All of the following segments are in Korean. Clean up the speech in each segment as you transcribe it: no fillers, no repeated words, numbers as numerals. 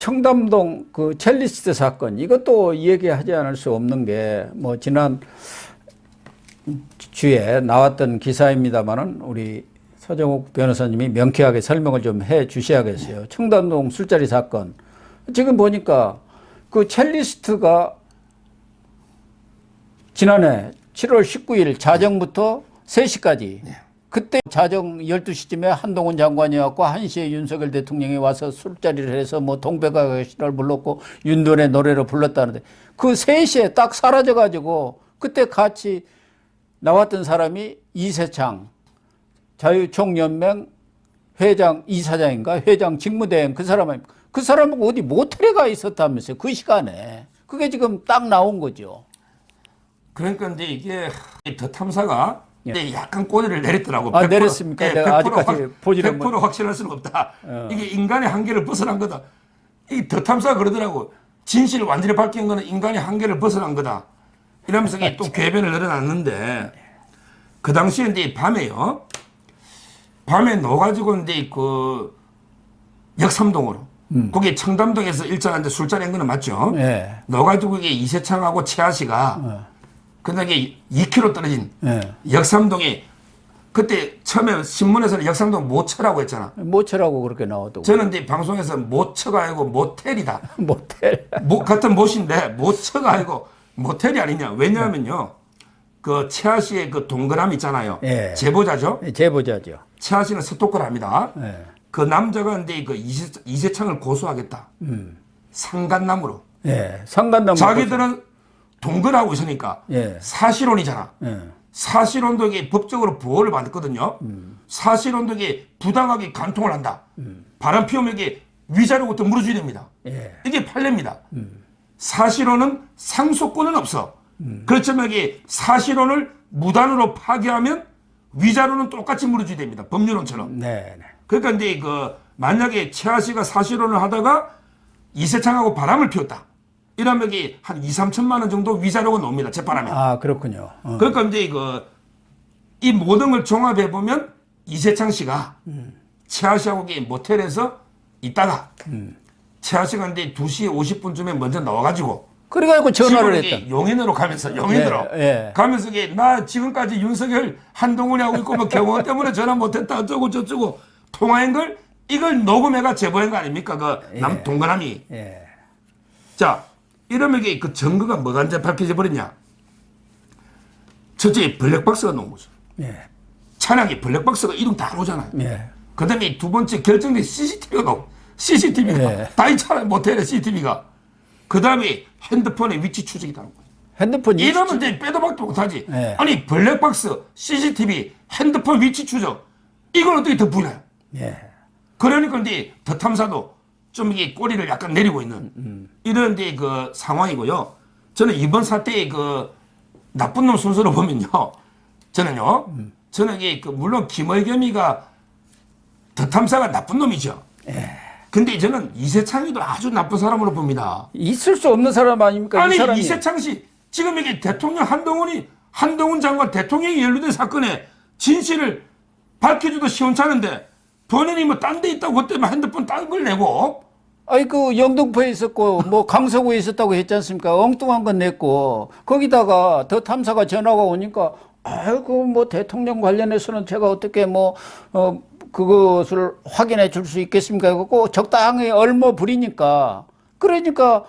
청담동 그 첼리스트 사건 이것도 얘기하지 않을 수 없는 게 뭐 지난 주에 나왔던 기사입니다만은 우리 서정욱 변호사님이 명쾌하게 설명을 좀 해 주셔야겠어요. 청담동 술자리 사건 지금 보니까 그 첼리스트가 지난해 7월 19일 자정부터 3시까지 그때 자정 12시쯤에 한동훈 장관이 왔고 1시에 윤석열 대통령이 와서 술자리를 해서 뭐 동백아가씨를 불렀고 윤돈의 노래를 불렀다는데 그 3시에 딱 사라져가지고 그때 같이 나왔던 사람이 이세창 자유총연맹 회장 이사장인가 회장 직무대행 그 사람은 어디 모텔에 가 있었다면서요. 그 시간에 그게 지금 딱 나온 거죠. 그러니까 이제 이게 더 탐사가 예. 약간 꼬리를 내렸더라고. 아, 내렸습니까? 예, 내가 아직까지 보지는 100% 확신할 수는 없다. 이게 인간의 한계를 벗어난 거다. 이 더 탐사가 그러더라고. 진실을 완전히 밝힌 거는 인간의 한계를 벗어난 거다. 이러면서 또 궤변을 늘어났는데 그 당시에 이제 밤에요. 밤에 넣어가지고 이제 그 역삼동으로. 거기 청담동에서 일정한 술자리 한 거는 맞죠? 네. 넣어가지고 이게 이세창하고 최하씨가 그다음에 2km 떨어진 역삼동에 그때 처음에 신문에서는 역삼동 모처라고 했잖아. 모처라고 그렇게 나오더라고. 저는 이제 방송에서 모처가 아니고 모텔이다. 모텔. 같은 못인데 모처가 아니고 모텔이 아니냐. 왜냐하면요. 그 최하 씨의 그 동그라미 있잖아요. 예. 제보자죠. 제보자죠. 최하 씨는 스토커를 합니다. 예. 그 남자가 이제 그 이세창을 고소하겠다. 상간남으로. 예. 상간남. 자기들은 동거하고 있으니까 예. 사실혼이잖아. 예. 사실혼도 이게 법적으로 보호를 받았거든요. 사실혼도 이게 부당하게 간통을 한다. 바람 피우면 이게 위자료부터 물어줘야 됩니다. 예. 이게 판례입니다. 사실혼은 상속권은 없어. 그렇지만 이게 사실혼을 무단으로 파기하면 위자료는 똑같이 물어줘야 됩니다. 법률혼처럼. 네. 그러니까 이제 그 만약에 최하 씨가 사실혼을 하다가 이세창하고 바람을 피웠다. 이러면 이게 한 2, 3천만 원 정도 위자료가 나옵니다. 재판하면. 아, 그렇군요. 그러니까 이제 이 모든 걸 종합해 보면 이세창 씨가 최하 씨하고 모텔에서 있다가 최하 씨가 이제 2시 50분쯤에 먼저 나와가지고 그래가지고 전화를 했다. 용인으로 가면서 용인으로 가면서 나 지금까지 윤석열 한동훈이 하고 있고 뭐 경호원 때문에 전화 못했다 어쩌고 저쩌고 통화한 걸 이걸 녹음해가 제보한 거 아닙니까? 그 남 동그라미. 자. 이러면 이게 그 증거가 뭐가 이제 밝혀져 버렸냐. 첫째, 블랙박스가 나온 거죠. 차량에 블랙박스가 이름 다 나오잖아요. 그 다음에 두 번째 결정된 CCTV가 나오고, CCTV가 다 있잖아요. 모텔에 CCTV가. 그 다음에 핸드폰의 위치 추적이 나온 거예요. 핸드폰 이러면 이제 빼도 박도 못하지. 아니, 블랙박스, CCTV, 핸드폰 위치 추적, 이걸 어떻게 더 부여해요? 그러니까 이제 더 탐사도 좀 이게 꼬리를 약간 내리고 있는 이런 데 그 상황이고요. 저는 이번 사태의 그 나쁜 놈 순서로 보면요. 저는 이게 그 물론 김의겸이가 더 탐사가 나쁜 놈이죠. 근데 저는 이세창이도 아주 나쁜 사람으로 봅니다. 있을 수 없는 사람 아닙니까? 아니, 이 사람이. 이세창 씨 지금 이게 대통령 한동훈 장관 대통령이 연루된 사건에 진실을 밝혀줘도 시원찮은데 본인이 뭐 딴 데 있다고 그때만 핸드폰 딴 걸 내고. 아이 그 영등포에 있었고 뭐 강서구에 있었다고 했지 않습니까? 엉뚱한 건 냈고 거기다가 더 탐사가 전화가 오니까 아이고 뭐 대통령 관련해서는 제가 어떻게 뭐 그것을 확인해 줄 수 있겠습니까? 그거 적당히 얼마 부리니까 그러니까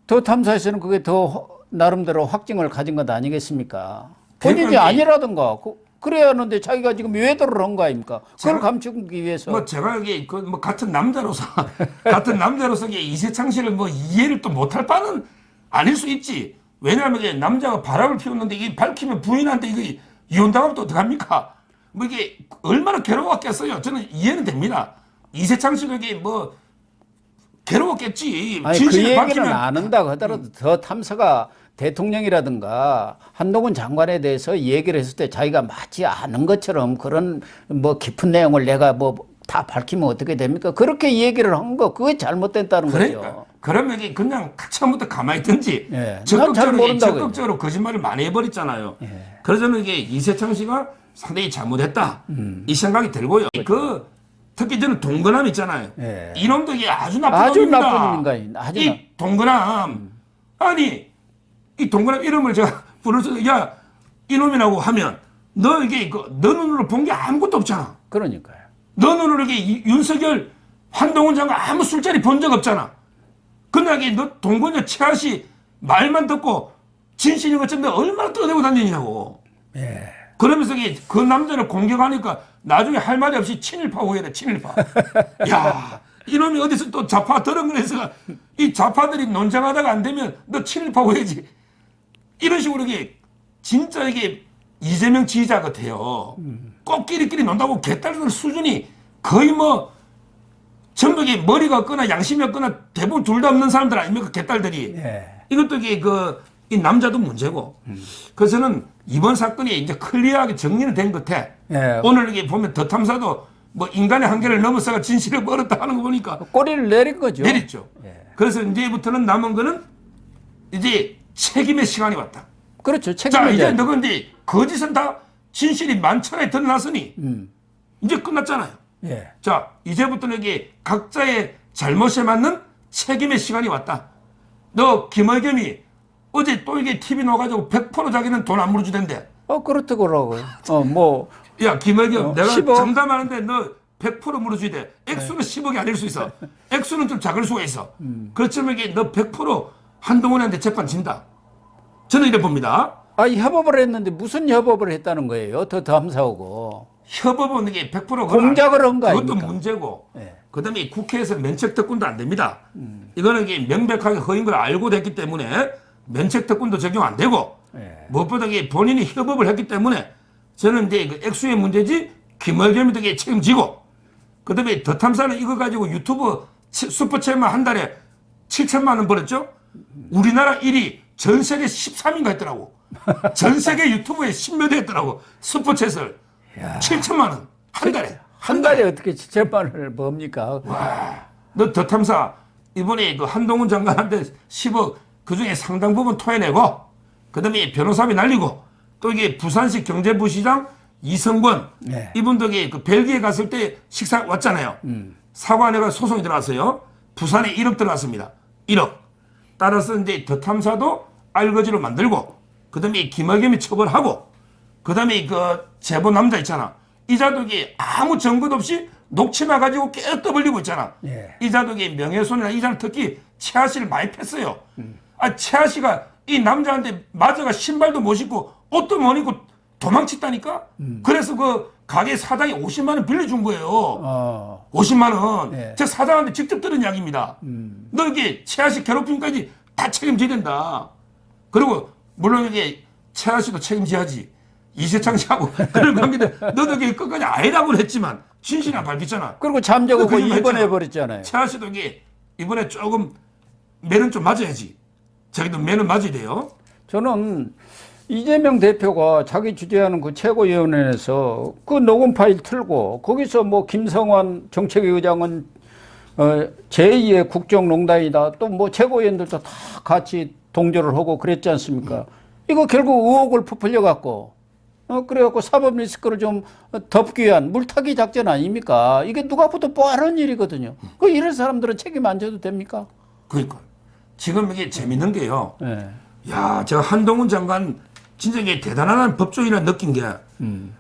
더 탐사에서는 그게 더 나름대로 확증을 가진 것 아니겠습니까? 본인이 아니라든가. 그래야 하는데 자기가 지금 외도를 한 거 아닙니까? 그걸 감추기 위해서. 뭐 제가 이게 뭐 같은 남자로서 이게 이세창 씨를 뭐 이해를 또 못할 바는 아닐 수 있지. 왜냐하면 이게 남자가 바람을 피웠는데 이게 밝히면 부인한테 이거 이혼당하면 또 어떡합니까? 뭐 이게 얼마나 괴로웠겠어요. 저는 이해는 됩니다. 이세창 씨는 이게 뭐 괴로웠겠지. 아니, 그 얘기는 안 한다고 하더라도 더 탐사가 대통령이라든가 한동훈 장관에 대해서 얘기를 했을 때 자기가 맞지 않은 것처럼 그런 뭐 깊은 내용을 내가 뭐 다 밝히면 어떻게 됩니까? 그렇게 얘기를 한 거 그게 잘못됐다는 거죠. 그러면 그냥 처음부터 가만히 있든지 예, 적극적으로 거짓말을 많이 해버렸잖아요. 그래서 저는 이게 이세창 씨가 상당히 잘못했다 이 생각이 들고요. 그 특히 저는 동거남 있잖아요. 예. 이놈도 이게 아주 나쁜 아주 놈입니다. 나쁜 인간인. 아주 이 동거남 아니 이 동거남 이름을 제가 부르서 야 이놈이라고 하면 너 이게 너 눈으로 본 게 아무것도 없잖아. 그러니까요. 너 눈으로 이게 윤석열 한동훈 장관 아무 술자리 본 적 없잖아. 그러나 너 동거녀 최하씨 말만 듣고 진실인 것처럼 얼마나 떠내고 다니냐고. 예. 그러면서 그 남자를 공격하니까 나중에 할 말이 없이 친일파 후회래, 친일파. 야, 이놈이 어디서 또 좌파 더러운 걸 해서 이 좌파들이 논쟁하다가 안 되면 너 친일파 후회지. 이런 식으로 이게 진짜 이게 이재명 지지자 같아요. 꼭 끼리끼리 논다고 개딸들 수준이 거의 뭐 전부 이게 머리가 없거나 양심이 없거나 대부분 둘 다 없는 사람들 아닙니까? 개딸들이. 예. 이것도 이게 이 남자도 문제고. 그래서는 이번 사건이 이제 클리어하게 정리는 된 것 같아. 예. 오늘 이게 보면 더 탐사도 뭐 인간의 한계를 넘어서가 진실을 벌였다 하는 거 보니까 꼬리를 내린 거죠. 내렸죠. 예. 그래서 이제부터는 남은 거는 이제 책임의 시간이 왔다. 그렇죠. 자, 책임을 이제 져야 돼. 너가 이제 거짓은 다 진실이 만천하에 드러났으니 이제 끝났잖아요. 예. 자, 이제부터는 이게 각자의 잘못에 맞는 책임의 시간이 왔다. 너 김의겸이 어제 또 이게 TV 나와가지고 100% 자기는 돈 안 물어주던데. 그렇더라고요. 뭐 야, 김의겸, 내가 10억? 장담하는데 너 100% 물어줘야 돼. 액수는 10억이 아닐 수 있어. 액수는 좀 작을 수가 있어. 그렇지만 이게 너 100% 한동훈한테 재판 진다. 저는 이래 봅니다. 협업을 했는데 무슨 협업을 했다는 거예요? 더 감사하고. 협업은 이게 100% 공작을 한 거 그것도 아닙니까? 문제고. 예. 그다음에 국회에서 면책 특권도 안 됩니다. 이거는 이게 명백하게 허인 걸 알고 됐기 때문에 면책 특권도 적용 안 되고 예. 무엇보다 이게 본인이 협업을 했기 때문에 저는 이제 그 액수의 문제지 김의겸이 되게 책임지고 그다음에 더 탐사는 이거 가지고 유튜브 슈퍼챗만 한 달에 7천만 원 벌었죠. 우리나라 1위 전 세계 13위인가 했더라고. 전 세계 유튜브에 10몇 위 했더라고. 슈퍼챗을 7천만 원 한 달에. 한 달에 어떻게 7천만 원을 봅니까? 와, 너 더 탐사 이번에 그 한동훈 장관한테 10억 그중에 상당 부분 토해내고 그다음에 변호사비 날리고 또 이게 부산시 경제부시장 이성권 네. 이분도 그 벨기에 갔을 때 식사 왔잖아요. 사과내가 소송이 들어왔어요. 부산에 1억 들어왔습니다. 1억. 따라서 이제 더 탐사도 알거지로 만들고 그다음에 김의겸이 처벌하고 그다음에 그 제보 남자 있잖아. 이자도 이게 아무 증거도 없이 녹취나 가지고 계속 떠벌리고 있잖아. 예. 이자도 이게 명예훼손이나 이자는 특히 최하 씨를 많이 팼어요. 최하 씨가 이 남자한테 맞아가 신발도 못 신고 옷도 못 입고 도망쳤다니까. 그래서 그 가게 사장이 50만 원 빌려준 거예요. 50만 원. 예. 제 사장한테 직접 들은 이야기입니다. 너 이게 최하 씨 괴롭힘까지 다 책임져야 된다. 그리고 물론 이게 최하 씨도 책임져야지. 이세창 씨하고 그런 관계들 너도 이게 끝까지 아니라고 했지만 진실이 안 밝혔잖아. 그리고 잠적하고 그 거짓말 입원해 했잖아. 버렸잖아요. 최하 씨도 이게 이번에 조금 매는 좀 맞아야지. 자기도 매는 맞아야 돼요. 저는 이재명 대표가 자기 주재하는 그 최고위원회에서 그 녹음 파일 틀고 거기서 뭐 김성환 정책위의장은 제2의 국정농단이다. 또 뭐 최고위원들도 다 같이 동조를 하고 그랬지 않습니까? 이거 결국 의혹을 부풀려 갖고 그래갖고 사법 리스크를 좀 덮기 위한 물타기 작전 아닙니까? 이게 누가 봐도 뻔한 일이거든요. 그 이런 사람들은 책임 안 져도 됩니까? 그러니까 지금 이게 재밌는 게요. 예. 야, 제가 한동훈 장관 진짜 이게 대단한 법조인을 느낀 게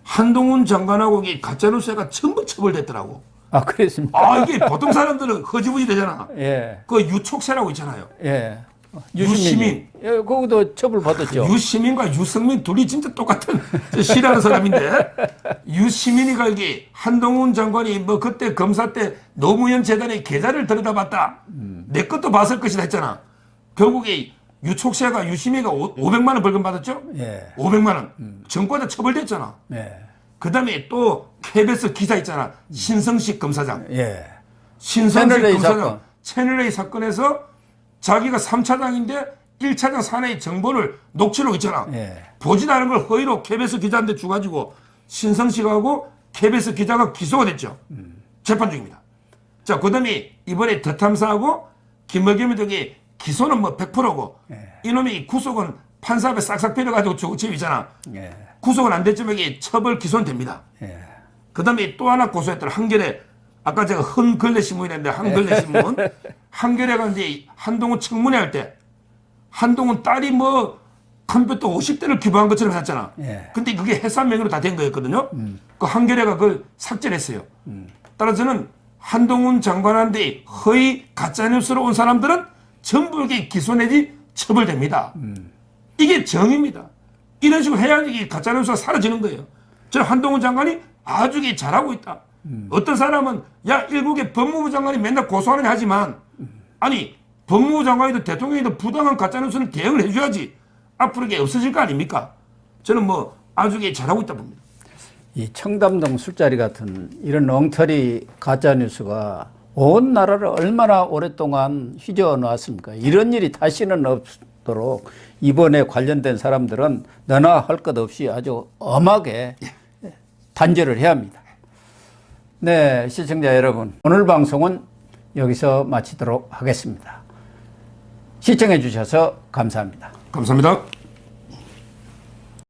한동훈 장관하고 이게 가짜뉴스가 전부 처벌됐더라고. 그랬습니까? 이게 보통 사람들은 허지부지 되잖아. 예. 그 유촉세라고 있잖아요. 예. 유시민. 예, 거기도 처벌 받았죠. 유시민과 유승민 둘이 진짜 똑같은 싫어하는 사람인데 유시민이가 이게 한동훈 장관이 뭐 그때 검사 때 노무현 재단의 계좌를 들여다봤다. 내 것도 봤을 것이다 했잖아. 결국에 유촉세가 유시민이가 500만 원 벌금 받았죠. 예. 500만 원. 전과자 처벌됐잖아. 예. 그다음에 또 KBS 기사 있잖아. 신성식 검사장. 예. 신성식 채널A 검사장. 사건. 채널A 사건에서 자기가 3차장인데 1차장 사내의 정보를 녹취록 있잖아. 예. 보지도 않은 걸 허위로 KBS 기자한테 주가지고 신성식하고 KBS 기자가 기소가 됐죠. 재판 중입니다. 자, 그 다음에 이번에 더 탐사하고 김의겸이 저기 기소는 뭐 100%고 이놈이 구속은 판사 앞에 싹싹 빌어가지고 조치이잖아. 예. 구속은 안 됐지만 이게 처벌 기소는 됩니다. 예. 그 다음에 또 하나 고소했더라. 한겨레 아까 제가 한글레신문이랬는데 한글레신문 한겨레가 이제 한동훈 청문회 할 때 한동훈 딸이 뭐 컴퓨터 50대를 규모한 것처럼 해놨잖아. 예. 근데 그게 해산명의로 다 된 거였거든요. 그 한겨레가 그걸 삭제를 했어요. 따라서 저는 한동훈 장관한테 허위 가짜뉴스로 온 사람들은 전부 이렇게 기소 내지 처벌됩니다. 이게 정의입니다. 이런 식으로 해야 이게 가짜뉴스가 사라지는 거예요. 저는 한동훈 장관이 아주 잘하고 있다. 어떤 사람은 야 일국의 법무부 장관이 맨날 고소하는 하지만 아니 법무부 장관이든 대통령이든 부당한 가짜뉴스는 대응을 해줘야지. 앞으로 이게 없어질 거 아닙니까? 저는 뭐 아주 잘하고 있다 봅니다. 이 청담동 술자리 같은 이런 엉터리 가짜뉴스가 온 나라를 얼마나 오랫동안 휘저어 놓았습니까? 이런 일이 다시는 없도록 이번에 관련된 사람들은 너나 할 것 없이 아주 엄하게 단죄를 해야 합니다. 네, 시청자 여러분, 오늘 방송은 여기서 마치도록 하겠습니다. 시청해 주셔서 감사합니다. 감사합니다.